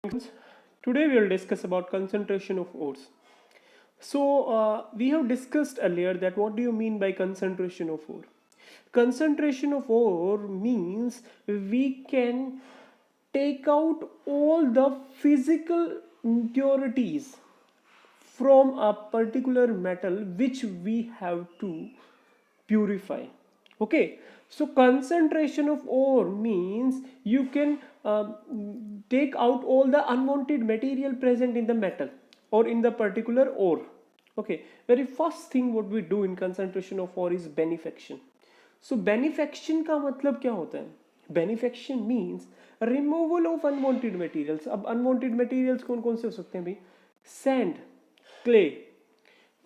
Today we will discuss about concentration of ores. So we have discussed earlier that what do you mean by concentration of ore? Concentration of ore means we can take out all the physical impurities from a particular metal which we have to purify. Okay, so concentration of ore means you can take out all the unwanted material present in the metal or in the particular ore. Okay, very first thing what we do in concentration of ore is benefaction. So benefaction का मतलब क्या होता है? Benefaction means removal of unwanted materials. अब unwanted materials कौन कौन से हो सकते हैं भाई? Sand, clay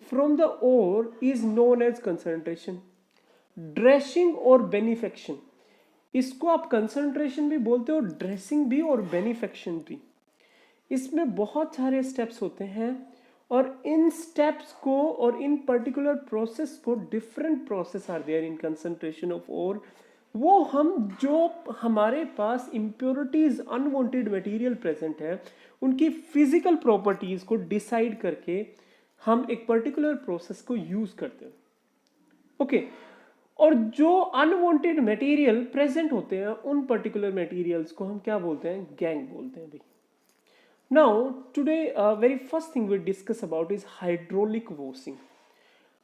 from the ore is known as concentration. Dressing और बेनिफेक्शन, इसको आप कंसंट्रेशन भी बोलते हो, ड्रेसिंग भी और बेनिफेक्शन भी। इसमें बहुत सारे स्टेप्स होते हैं और इन स्टेप्स को और इन पर्टिकुलर प्रोसेस को, different process are there in concentration of ore. वो हम जो हमारे पास इम्प्योरिटीज अनवांटेड मटेरियल प्रेजेंट है उनकी फिजिकल प्रॉपर्टीज को डिसाइड करके हम एक पर्टिकुलर प्रोसेस को यूज करते हैं। ओके, और जो अनवांटेड मटेरियल प्रेजेंट होते हैं उन पर्टिकुलर मटेरियल्स को हम क्या बोलते हैं? गैंग बोलते हैं भाई। Now today very first thing we discuss about is hydraulic washing.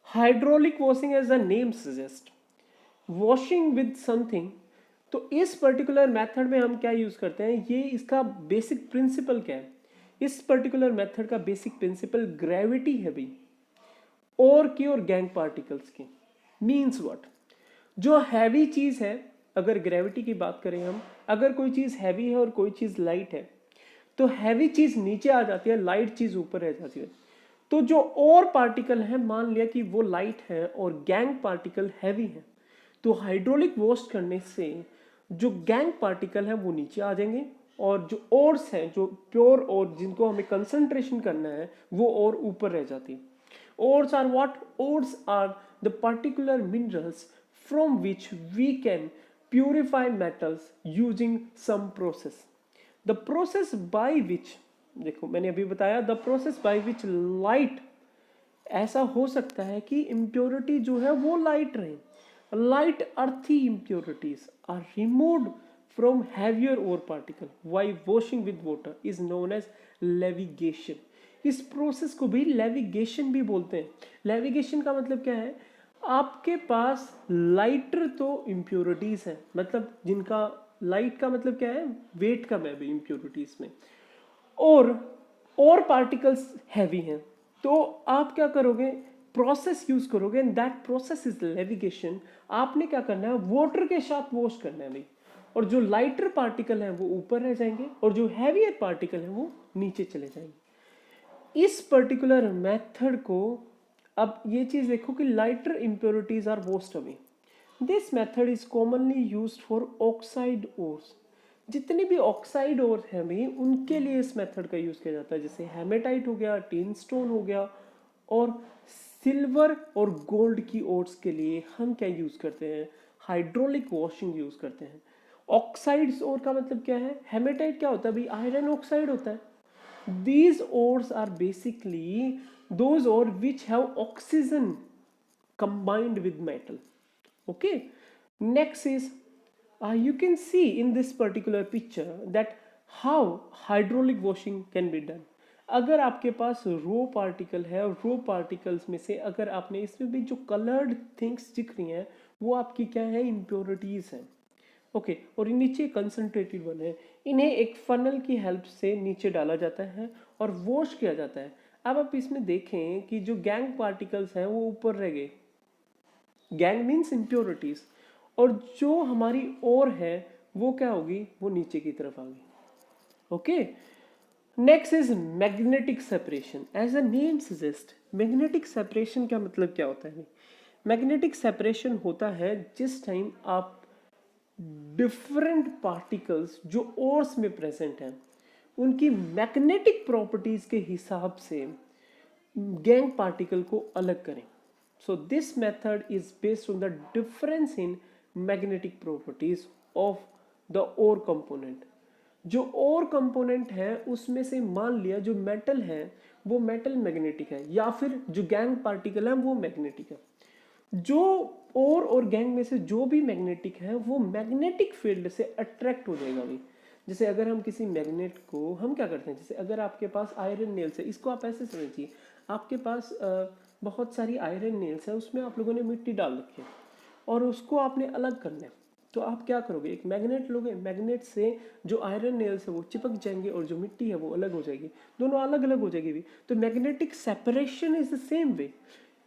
Hydraulic washing as the name suggest, washing with something. तो इस पर्टिकुलर मेथड में हम क्या यूज करते हैं, ये इसका बेसिक प्रिंसिपल क्या है? इस पर्टिकुलर मेथड का बेसिक प्रिंसिपल ग्रेविटी है भाई, और की और गैंग पार्टिकल्स की। Means what? जो हैवी चीज है, अगर ग्रेविटी की बात करें हम, अगर कोई चीज हैवी है और कोई चीज लाइट है तो हैवी चीज नीचे आ जाती है, लाइट चीज ऊपर रह जाती है। तो जो और पार्टिकल है, मान लिया कि वो लाइट है और गैंग पार्टिकल हैवी है, तो हाइड्रोलिक वॉश करने से जो गैंग पार्टिकल है वो नीचे आ जाएंगे और जो ओर्स हैं, जो प्योर और जिनको हमें कंसंट्रेशन करना है, वो और ऊपर रह जाती है। Ores are what? Ores are the particular minerals from which we can purify metals using some process. The process by which, देखो मैंने अभी बताया, the process by which light, ऐसा हो सकता है कि impurity जो है वो light रहे, light earthy impurities are removed from heavier ore particle while washing with water is known as levitation. इस प्रोसेस को भी लेविगेशन भी बोलते हैं। लेविगेशन का मतलब क्या है? आपके पास लाइटर तो इम्प्योरिटीज है, मतलब जिनका लाइट का मतलब क्या है? वेट कम है इम्प्योरिटीज में, और पार्टिकल्स हैवी हैं। तो आप क्या करोगे? प्रोसेस यूज करोगे, and that process is levigation. आपने क्या करना है? वाटर के साथ वॉश करना है भाई, और जो लाइटर पार्टिकल है वो ऊपर रह जाएंगे और जो हैवियर पार्टिकल है वो नीचे चले जाएंगे। इस पर्टिकुलर मेथड को, अब ये चीज देखो कि lighter impurities are washed away. This method is commonly used for oxide ores. जितने भी ऑक्साइड ओर हैं भाई उनके लिए इस मेथड का यूज किया जाता है, जैसे हेमेटाइट हो गया, टीन स्टोन हो गया, और सिल्वर और गोल्ड की ओर्स के लिए हम क्या यूज करते हैं? हाइड्रोलिक वॉशिंग यूज करते हैं। ऑक्साइड्स ओर का मतलब क्या है? हेमेटाइट क्या होता है भाई? आयरन ऑक्साइड होता है। These ores are basically those ore which have oxygen combined with metal. Okay. Next is you can see in this particular picture that how hydraulic washing can be done. अगर आपके पास रो particle है और रो particles में से अगर आपने इसमें भी जो कलर्ड थिंग्स दिख रही हैं वो आपकी क्या है? इम्प्योरिटीज हैं। ओके, और नीचे कंसंट्रेटेड वन है। इन्हें एक फनल की हेल्प से नीचे डाला जाता है और वॉश किया जाता है। अब आप इसमें देखें कि जो गैंग पार्टिकल्स हैं वो ऊपर रह गए, गैंग मीन्स इम्प्योरिटीज, और जो हमारी ओर है वो क्या होगी? वो नीचे की तरफ आ गई। Okay, next is magnetic separation. As a name suggest, magnetic separation का मतलब क्या होता है? मैग्नेटिक सेपरेशन होता है जिस टाइम आप डिफरेंट पार्टिकल्स जो ओर्स में प्रेजेंट हैं उनकी मैग्नेटिक प्रॉपर्टीज के हिसाब से गैंग पार्टिकल को अलग करें। So this method is based on the difference in magnetic properties of the ore component. जो और कंपोनेंट है उसमें से मान लिया जो मेटल है वो मेटल मैग्नेटिक है, या फिर जो गैंग पार्टिकल है वो मैग्नेटिक है। जो और गैंग में से जो भी मैग्नेटिक है वो मैग्नेटिक फील्ड से अट्रैक्ट हो जाएगा भाई। जैसे अगर हम किसी मैग्नेट को हम क्या करते हैं, जैसे अगर आपके पास आयरन नेल्स है, इसको आप ऐसे समझिए, आपके पास बहुत सारी आयरन नेल्स है, उसमें आप लोगों ने मिट्टी डाल रखी है और उसको आपने अलग करना है। तो आप क्या करोगे, एक मैग्नेट लोगे, मैग्नेट से जो आयरन नेल्स है वो चिपक जाएंगे और जो मिट्टी है वो अलग हो जाएगी, दोनों अलग अलग हो जाएगी भी। तो magnetic separation is the same way.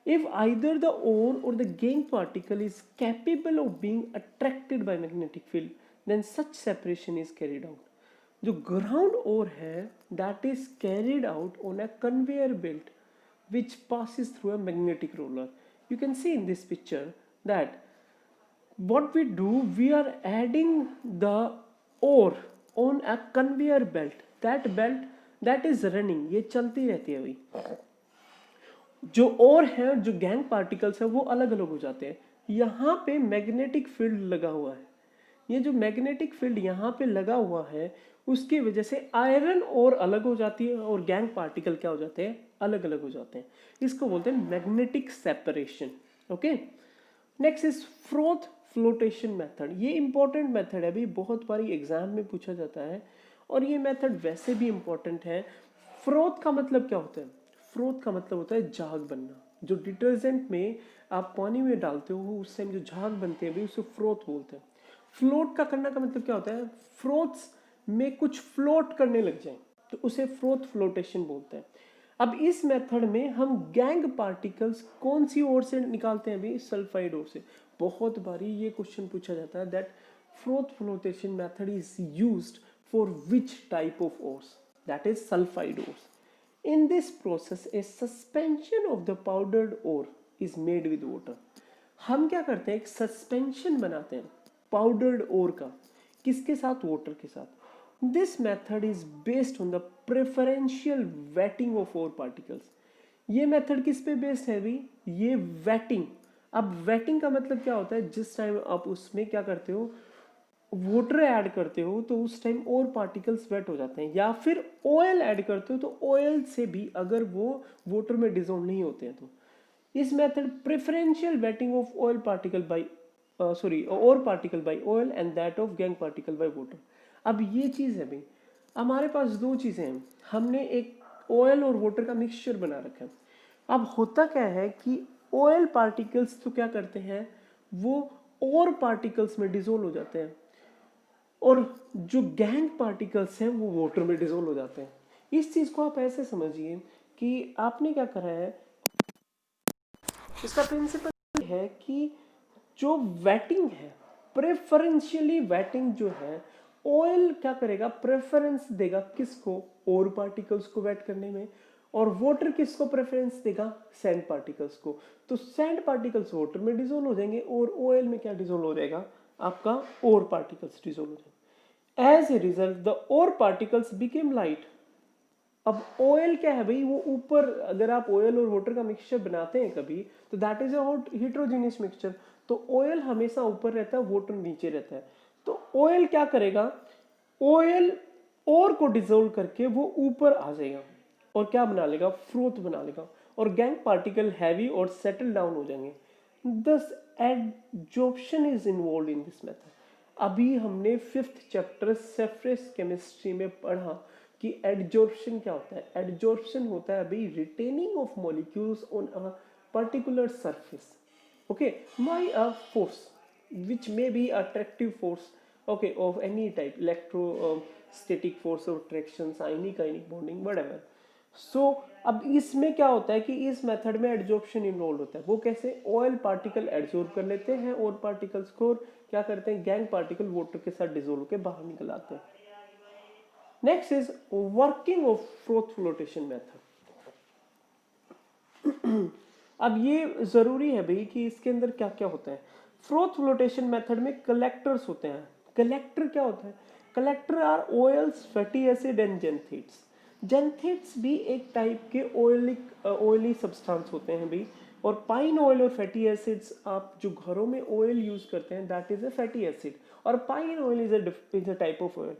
If either the ore or the gangue particle is capable of being attracted by magnetic field, then such separation is carried out. जो ground ore है that is carried out on a conveyor belt which passes through a magnetic roller. You can see in this picture that what we do, we are adding the ore on a conveyor belt. That belt that is running, ये चलती रहती है भाई। जो और है, जो gang particles है वो अलग अलग हो जाते हैं। यहाँ पे मैग्नेटिक फील्ड लगा हुआ है, ये जो मैग्नेटिक फील्ड यहाँ पे लगा हुआ है उसकी वजह से आयरन और अलग हो जाती है और गैंग पार्टिकल क्या हो जाते हैं, अलग अलग हो जाते हैं। इसको बोलते हैं magnetic separation. Okay, next is froth flotation method. ये इंपॉर्टेंट मेथड है भी, बहुत बारी एग्जाम में पूछा जाता है और ये मेथड वैसे भी इंपॉर्टेंट है। फ्रोथ का मतलब क्या होता है, फ्रोथ का मतलब होता है झाग बनना। जो डिटर्जेंट में आप पानी में डालते हो उस टाइम जो झाग बनते हैं भी उसे फ्रोथ बोलते हैं। फ्लोट का करना का मतलब क्या होता है, फ्रोथ्स में कुछ फ्लोट करने लग जाए तो उसे फ्रोथ फ्लोटेशन बोलते हैं। अब इस मेथड में हम गैंग पार्टिकल्स कौन सी ओर से निकालते हैं अभी, सल्फाइड ओर से। बहुत बारी ये क्वेश्चन पूछा जाता है that froth flotation method is used for which type of ores, that is sulphide ores. In this process, a suspension of the powdered ore is made with water. हम क्या करते हैं, एक सस्पेंशन बनाते हैं पाउडर्ड ओर का, किसके साथ, वाटर के साथ। This method is based on the preferential wetting of ore particles. ये मेथड किस पे बेस्ड है भी, ये वेटिंग। अब वेटिंग का मतलब क्या होता है, जिस टाइम आप उसमें क्या करते हो, वाटर ऐड करते हो तो उस टाइम और पार्टिकल्स वेट हो जाते हैं, या फिर ऑयल ऐड करते हो तो ऑयल से भी अगर वो वाटर में डिजोल्व नहीं होते हैं तो। इस method preferential wetting of oil particle by और particle by oil and that of gangue particle by water. अब ये चीज है भाई, हमारे पास दो चीजें हैं, हमने एक ऑयल और वाटर का मिक्सचर बना रखा है। अब होता क्या है कि ऑयल पार्टिकल्स तो क्या करते हैं, वो और पार्टिकल्स में डिजोल्व हो जाते हैं और जो गैंग पार्टिकल्स हैं वो वाटर में डिजोल्व हो जाते हैं। इस चीज को आप ऐसे समझिए कि आपने क्या करा है, इसका प्रिंसिपल है कि जो वेटिंग है, प्रेफरेंशियली वेटिंग जो है, ऑयल क्या करेगा, प्रेफरेंस देगा किसको, और पार्टिकल्स को वेट करने में, और वाटर किसको प्रेफरेंस देगा, सैंड पार्टिकल्स को। तो सैंड पार्टिकल्स वाटर में डिजोल्व हो जाएंगे और ऑयल में क्या डिजोल्व हो जाएगा, आपका और पार्टिकल्स डिजोल्व हो जाएंगे। एज ए रिजल्ट द और पार्टिकल्स बिकेम लाइट। अब ऑयल क्या है भाई, वो ऊपर, अगर आप ऑयल और वाटर का मिक्सचर बनाते हैं कभी तो that is a heterogeneous mixture. तो ऑयल हमेशा ऊपर रहता है, वाटर नीचे रहता है। तो ऑयल क्या करेगा, ऑयल और को डिजोल्व करके वो ऊपर आ जाएगा और क्या बना लेगा, फ्रोथ बना लेगा, और गैंग पार्टिकल हैवी और सेटल डाउन हो जाएंगे। दस adsorption is involve in this method. अभी हमने 5th चैप्टर सेफ्रेस केमिस्ट्री में पढ़ा कि एडजॉर्प्शन क्या होता है। एडजॉर्प्शन होता है अभी retaining of molecules on a particular surface, okay, by a force which may be attractive force, okay, of any type, electrostatic force of attraction, ionic bonding, whatever. So अब इसमें क्या होता है कि इस मेथड में एडजॉर्प्शन इन्वॉल्व होता है। वो कैसे, ऑयल पार्टिकल एडजॉर्ब कर लेते हैं और पार्टिकल्स को क्या करते हैं, गैंग पार्टिकल वाटर के साथ डिजोल्व होकर बाहर निकल आते हैं। Next is working of froth flotation method. अब ये जरूरी है भाई कि इसके अंदर क्या क्या होता है। फ्रोथ फ्लोटेशन मेथड में कलेक्टर्स होते हैं। कलेक्टर क्या होता है, collector are oils, fatty acid and xanthates. Xanthates भी एक टाइप के ऑयली सब्सटेंस होते हैं भाई। और पाइन ऑयल और फैटी एसिड्स, आप जो घरों में ऑयल यूज करते हैं that is a fatty acid, और pine oil is a type of oil.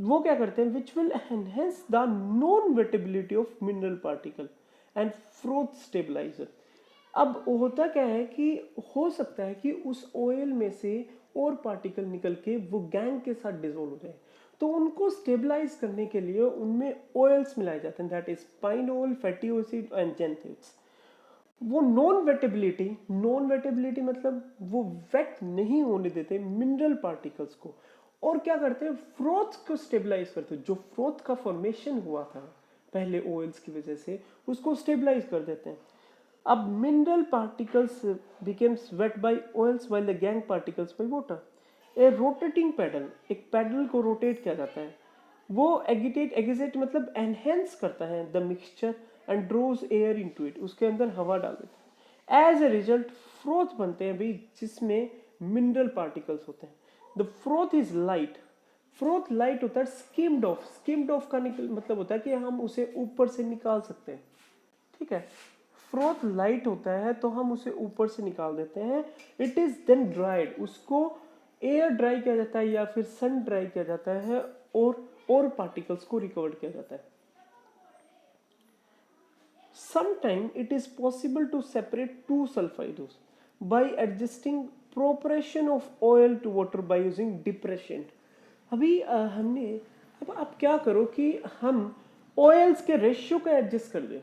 वो क्या करते हैं, which will enhance the non wettability of mineral particle and froth stabiliser. अब होता क्या है कि हो सकता है कि उस ऑयल में से और पार्टिकल निकल के वो गैंग के साथ डिजोल्व हो जाए, तो उनको स्टेबलाइज करने के लिए उनमें ऑयल्स मिलाए जाते हैं, that is pine oil, fatty acid and xanthils. वो नॉन वेटेबिलिटी मतलब वो वेट नहीं होने देते मिनरल पार्टिकल्स को, और क्या करते हैं, फ्रोथ को स्टेबलाइज करते हैं। जो फ्रोथ का फॉर्मेशन हुआ था पहले ऑयल्स की वजह से, उसको स्टेबलाइज कर देते हैं। अब mineral particles becomes wet by oils while the gangue particles by water. A rotating paddle, एक पैडल को रोटेट किया जाता है, वो एगिटेट मतलब एनहेंस करता है the mixture and draws air into it, उसके अंदर हवा डाल देता है। एज ए रिजल्ट फ्रोथ बनते हैं भाई, जिसमें मिनरल पार्टिकल्स होते हैं। The froth is light, froth light होता है, स्किम्ड ऑफ का मतलब होता है कि हम उसे ऊपर से निकाल सकते हैं, ठीक है। फ्रोथ लाइट होता है तो हम उसे ऊपर से निकाल देते हैं। इट इज देन ड्राइड, उसको एयर ड्राई किया जाता है या फिर सन ड्राई किया जाता है, और पार्टिकल्स को रिकवर किया जाता है। Sometimes it is possible to separate two sulfides by adjusting proportion of oil to water by using depression। अभी हमने, अब आप क्या करो कि हम ऑयल्स के रेशियो को एडजस्ट कर दें।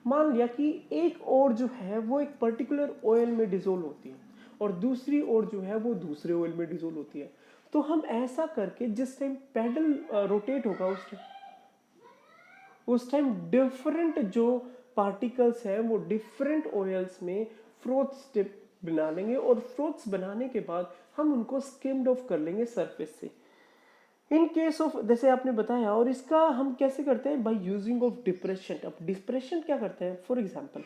मान लिया कि एक और जो है वो एक पर्टिकुलर ऑयल में डिजोल्व होती है, और दूसरी और जो है वो दूसरे ऑयल में डिजोल्व होती है। तो हम ऐसा करके जिस टाइम पैडल रोटेट होगा उस टाइम डिफरेंट जो पार्टिकल्स हैं वो डिफरेंट ऑयल्स में फ्रोथ्स बना लेंगे, और फ्रोथ्स बनाने के बाद हम उनको स्किम्ड ऑफ कर लेंगे सरफेस से। इन केस ऑफ, जैसे आपने बताया, और इसका हम कैसे करते हैं, बाय यूजिंग ऑफ डिप्रेशन। अब डिप्रेशन क्या करते हैं, फॉर एग्जांपल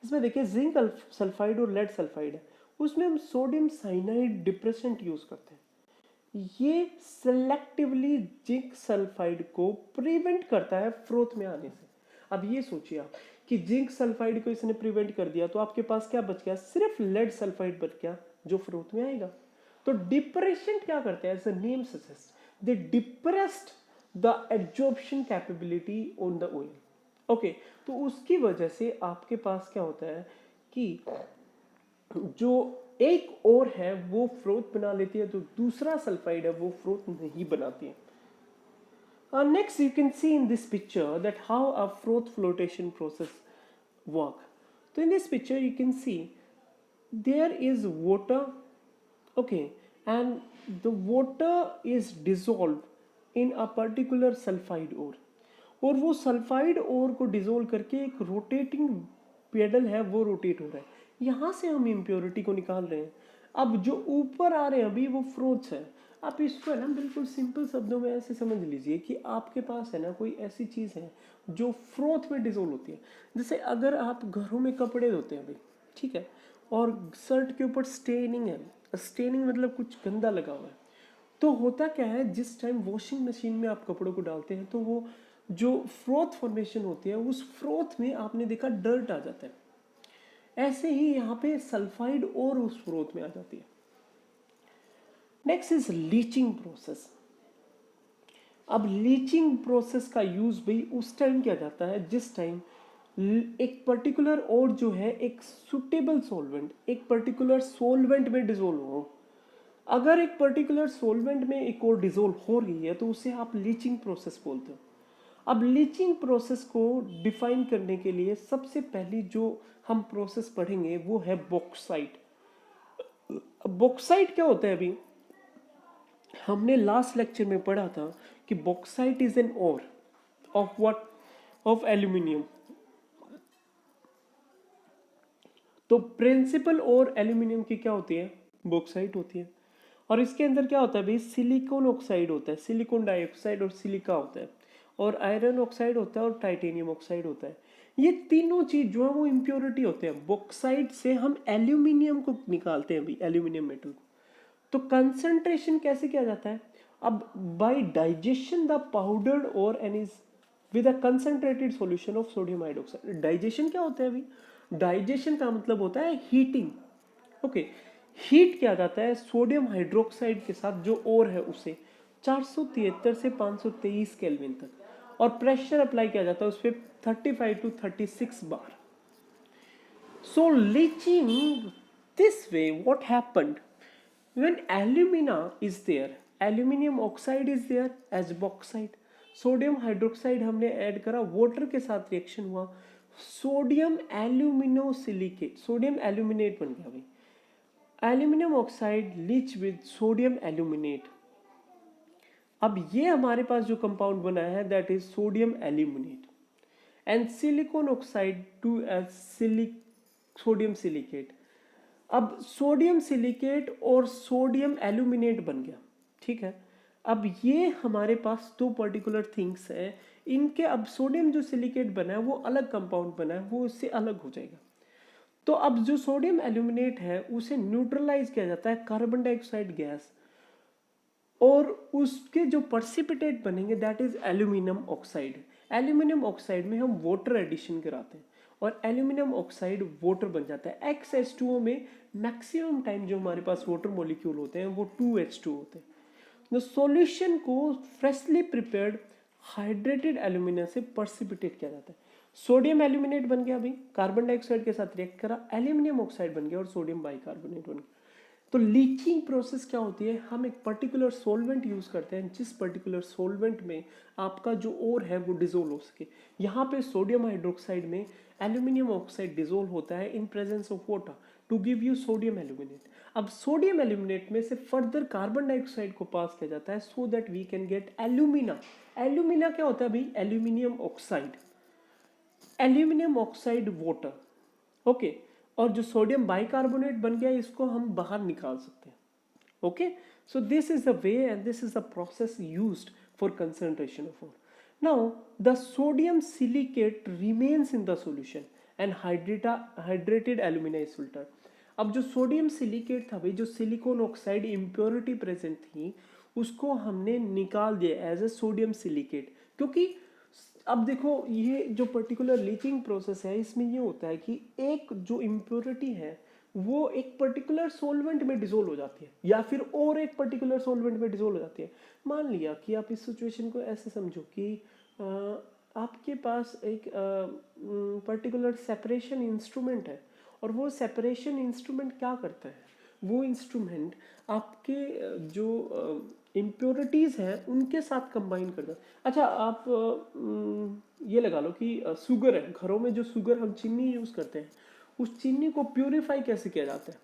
इसमें देखिए जिंक सल्फाइड और लेड सल्फाइड है, उसमें हम सोडियम साइनाइड डिप्रेशन यूज करते हैं। ये सेलेक्टिवली जिंक सल्फाइड को प्रिवेंट करता है फ्रोथ में आने से। अब ये सोचिए आप कि जिंक सल्फाइड को इसने प्रिवेंट कर दिया, तो आपके पास क्या बच गया, सिर्फ लेड सल्फाइड बच गया जो फ्रोथ में आएगा। तो डिप्रेशन क्या करते हैं, as the name suggest, they depressed the absorption capability on the oil. Okay, तो उसकी वजह से आपके पास क्या होता है कि जो एक और है वो फ्रोथ बना लेती है, जो दूसरा सल्फाइड है वो फ्रोथ नहीं बनाती है। Next, you can see in this picture that how a froth flotation process work. So in this picture, you can see there is water, okay, and the water is dissolved in a particular sulfide ore, और वो sulphide ओर को dissolve करके एक rotating pedal है वो rotate हो रहा है। यहाँ से हम इम्प्योरिटी को निकाल रहे हैं। अब जो ऊपर आ रहे हैं अभी वो फ्रोथ्स है। आप इसको है ना बिल्कुल सिंपल शब्दों में ऐसे समझ लीजिए कि आपके पास है ना कोई ऐसी चीज़ है जो फ्रोथ में डिजोल्व होती है। जैसे अगर आप घरों में कपड़े धोते हैं अभी, ठीक है, और शर्ट के ऊपर स्टेनिंग है, स्टेनिंग मतलब कुछ गंदा लगा हुआ है, तो होता क्या है, जिस टाइम वॉशिंग मशीन में आप कपड़ों को डालते हैं तो वो जो फ्रोथ फॉर्मेशन होती है उस फ्रोथ में आपने देखा डर्ट आ जाता है। ऐसे ही यहाँ पे सल्फाइड और उस फ्रोथ में आ जाती है। Next is leaching process. अब लीचिंग प्रोसेस का यूज भी उस टाइम किया जाता है जिस टाइम एक पर्टिकुलर और जो है एक सुटेबल सॉल्वेंट एक पर्टिकुलर सॉल्वेंट में डिजोल्व हो। अगर एक पर्टिकुलर सॉल्वेंट में एक और डिजोल्व हो रही है तो उसे आप लीचिंग प्रोसेस बोलते हो। अब लीचिंग प्रोसेस को डिफाइन करने के लिए सबसे पहली जो हम प्रोसेस पढ़ेंगे वो है बॉक्साइट। बॉक्साइट क्या होता है, अभी हमने लास्ट लेक्चर में पढ़ा था कि bauxite is an ore of what, of aluminium. तो प्रिंसिपल और एल्यूमिनियम की क्या होती है, बॉक्साइट होती है। और इसके अंदर क्या होता है भाई, सिलिकॉन ऑक्साइड होता है, सिलिकॉन डाइऑक्साइड और सिलिका होता है, और आयरन ऑक्साइड होता है और टाइटेनियम ऑक्साइड होता है। ये तीनों चीज जो है वो इम्प्योरिटी होते हैं। बॉक्साइट से हम एल्यूमिनियम को निकालते हैं भाई, एल्यूमिनियम मेटल। तो कंसंट्रेशन कैसे किया जाता है, अब bye digestion the powdered ore and is with a concentrated solution of sodium hydroxide. Digestion क्या होता है अभी, डाइजेशन का मतलब होता है हीटिंग। ओके, हीट किया जाता है सोडियम हाइड्रोक्साइड के साथ जो और है उसे, 473 से 523 केल्विन तक, और प्रेशर अप्लाई किया जाता है उस पर 35 to 36 bar. So leaching this way, what happened when alumina is there, aluminium oxide is there as bauxite, sodium hydroxide हमने ऐड करा, वाटर के साथ रिएक्शन हुआ, सोडियम एल्यूमिनोसिलिकेट, सोडियम एल्यूमिनेट बन गया भाई. Aluminium oxide leach with sodium aluminate. अब ये हमारे पास जो कंपाउंड बना है that is sodium aluminate, and silicon oxide to sodium silicate. अब सोडियम सिलिकेट और सोडियम एल्यूमिनेट बन गया, ठीक है. अब ये हमारे पास दो पर्टिकुलर थिंग्स हैं, इनके अब सोडियम जो सिलिकेट बना है वो अलग कंपाउंड बना है, वो इससे अलग हो जाएगा. तो अब जो सोडियम एल्यूमिनेट है उसे न्यूट्रलाइज किया जाता है कार्बन डाइऑक्साइड गैस, और उसके जो पर्सिपिटेट बनेंगे that is aluminium oxide. Aluminium oxide में हम वाटर एडिशन कराते हैं और एल्यूमिनियम ऑक्साइड वाटर बन जाता है. XH2O में मैक्सिमम टाइम जो हमारे पास वाटर मॉलिक्यूल होते हैं वो 2H2 होते हैं. तो सॉल्यूशन को फ्रेशली प्रिपेयर्ड हाइड्रेटेड एल्यूमिनियम से पर्सिपिटेट किया जाता है. सोडियम एल्यूमिनेट बन गया अभी, कार्बन डाइऑक्साइड के साथ रिएक्ट करा, एल्यूमिनियम ऑक्साइड बन गया और सोडियम बाइकार्बोनेट बन गया. तो लीचिंग प्रोसेस क्या होती है, हम एक पर्टिकुलर सॉल्वेंट यूज करते हैं जिस पर्टिकुलर सॉल्वेंट में आपका जो ओर है वो डिजोल्व हो सके. यहाँ पे सोडियम हाइड्रोक्साइड में एल्यूमिनियम ऑक्साइड डिजोल्व होता है in presence of water to give you sodium aluminate. अब सोडियम एल्यूमिनेट में से फर्दर कार्बन डाइऑक्साइड को पास किया जाता है so that we can get alumina. Alumina क्या होता है भाई, aluminium oxide, aluminium oxide water, okay. और जो सोडियम बाइकार्बोनेट बन गया इसको हम बाहर निकाल सकते हैं, okay. So this is the way and this is the process used for concentration of ore. Now the sodium silicate remains in the solution and hydrated alumina is filtered. अब जो सोडियम सिलिकेट था भाई, जो silicon oxide impurity present थी उसको हमने निकाल दिया एज ए सोडियम सिलिकेट, क्योंकि अब देखो ये जो पर्टिकुलर लीचिंग प्रोसेस है इसमें ये होता है कि एक जो इम्प्योरिटी है वो एक पर्टिकुलर सॉल्वेंट में डिसोल्व हो जाती है या फिर और एक पर्टिकुलर सॉल्वेंट में डिसोल्व हो जाती है. मान लिया कि आप इस सिचुएशन को ऐसे समझो कि आपके पास एक पर्टिकुलर सेपरेशन इंस्ट्रूमेंट है, और वो सेपरेशन इंस्ट्रूमेंट क्या करता है, वो इंस्ट्रूमेंट आपके जो इम्प्योरिटीज़ हैं उनके साथ कंबाइन करता है. अच्छा आप ये लगा लो कि शुगर है, घरों में जो शुगर हम चीनी यूज़ करते हैं उस चीनी को प्यूरिफाई कैसे किया जाता है,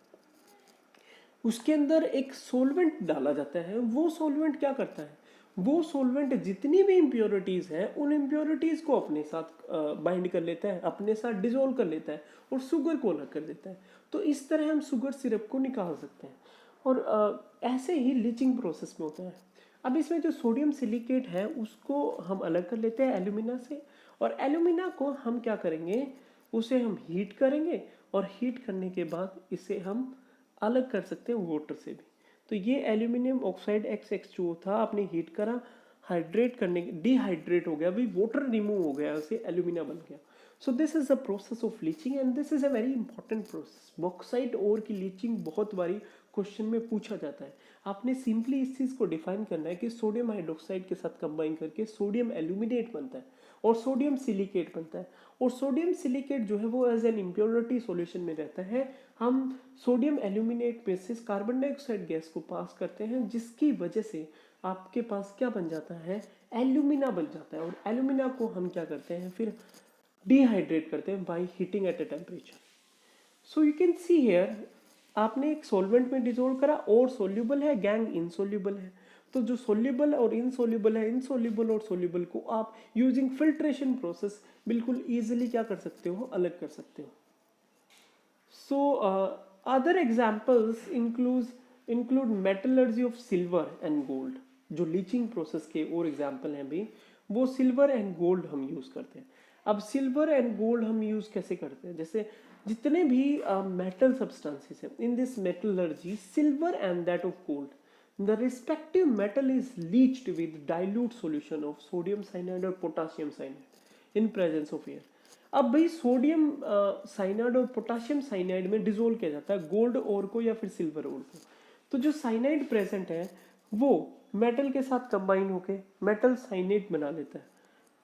उसके अंदर एक सॉल्वेंट डाला जाता है. वो सॉल्वेंट क्या करता है, वो सॉल्वेंट जितनी भी इम्प्योरिटीज़ हैं उन इम्प्योरिटीज़ को अपने साथ बाइंड कर लेता है, अपने साथ डिसोल्व कर लेता है और शुगर को अलग कर देता है. तो इस तरह हम शुगर सिरप को निकाल सकते हैं, और ऐसे ही लीचिंग प्रोसेस में होता है. अब इसमें जो सोडियम सिलिकेट है उसको हम अलग कर लेते हैं एल्यूमिना से, और एल्यूमिना को हम क्या करेंगे, उसे हम हीट करेंगे, और हीट करने के बाद इसे हम अलग कर सकते हैं वाटर से भी. तो ये एल्यूमिनियम ऑक्साइड XH2O था, आपने हीट करा, हाइड्रेट करने, डिहाइड्रेट हो गया भाई, वाटर रिमूव हो गया, उसे एल्यूमिना बन गया. So this is the process of leaching and this is a very important process. Bauxite ore की लीचिंग बहुत बारी क्वेश्चन में पूछा जाता है. आपने सिंपली इस चीज़ को डिफाइन करना है कि सोडियम हाइड्रोक्साइड के साथ कंबाइन करके सोडियम एल्यूमिनेट बनता है और सोडियम सिलिकेट बनता है, और सोडियम सिलिकेट जो है वो एज एन इम्प्योरिटी सॉल्यूशन में रहता है. हम सोडियम एल्यूमिनेट में से कार्बन डाइऑक्साइड गैस को पास करते हैं जिसकी वजह से आपके पास क्या बन जाता है, एल्यूमिना बन जाता है. और एल्यूमिना को हम क्या करते हैं फिर डिहाइड्रेट करते हैं by heating at a temperature. So you can see here, आपने एक सॉल्वेंट में डिसोल्व करा, और सोल्यूबल है, गैंग इनसोल्यूबल है. तो जो सोल्यूबल और इनसोल्यूबल है, इनसोल्यूबल और सोल्यूबल को आप यूजिंग फिल्ट्रेशन प्रोसेस बिल्कुल इजीली क्या कर सकते हो, अलग कर सकते हो. So other examples include metallurgy of silver and gold. जो लीचिंग प्रोसेस के और एग्जांपल हैं भी, वो सिल्वर एंड गोल्ड हम यूज करते हैं. अब सिल्वर एंड गोल्ड हम यूज कैसे करते हैं, जैसे जितने भी मेटल सब्सटेंसेस हैं in this metallurgy, silver and that of gold, the respective metal is leached with dilute solution of sodium cyanide और potassium cyanide in presence of air. अब भाई सोडियम साइनाइड और पोटाशियम साइनाइड में dissolve किया जाता है gold ओर को या फिर सिल्वर ओर को. तो जो साइनाइड प्रेजेंट है वो मेटल के साथ कंबाइन होके मेटल साइनेट बना लेता है,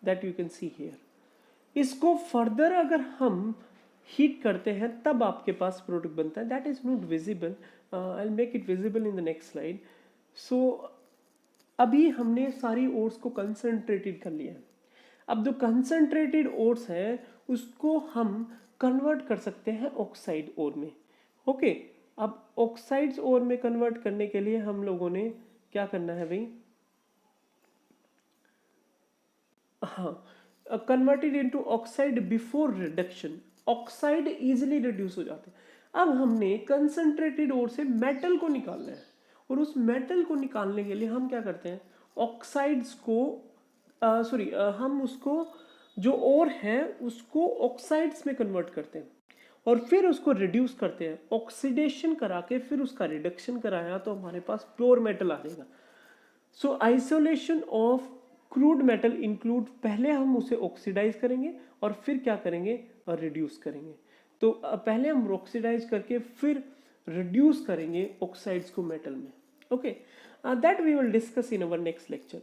that you can see here. इसको फर्दर अगर हम हीट करते हैं तब आपके पास प्रोडक्ट बनता है, that is not visible, I will make it visible in the next slide. So अभी हमने सारी ओट्स को कंसंट्रेटेड कर लिया है। अब जो कंसंट्रेटेड ओट्स है उसको हम कन्वर्ट कर सकते हैं ऑक्साइड ओर में। ओके, अब ऑक्साइड्स ओर में कन्वर्ट करने के लिए हम लोगों ने क्या करना है भाई, हाँ, converted into oxide before reduction, oxide easily reduce हो जाते हैं। अब हमने कंसंट्रेटेड ओर से मेटल को निकालना है, और उस मेटल को निकालने के लिए हम क्या करते हैं, ऑक्साइड्स को हम उसको जो ओर है उसको ऑक्साइड्स में कन्वर्ट करते हैं और फिर उसको रिड्यूस करते हैं, ऑक्सीडेशन करा के फिर उसका रिडक्शन कराया तो हमारे पास प्योर मेटल आ जाएगा। So isolation of crude metal include, पहले हम उसे ऑक्सीडाइज करेंगे और फिर क्या करेंगे, और रिड्यूस करेंगे। तो पहले हम ऑक्सीडाइज करके फिर रिड्यूस करेंगे ऑक्साइड्स को मेटल में। Okay, that we will discuss in our next lecture.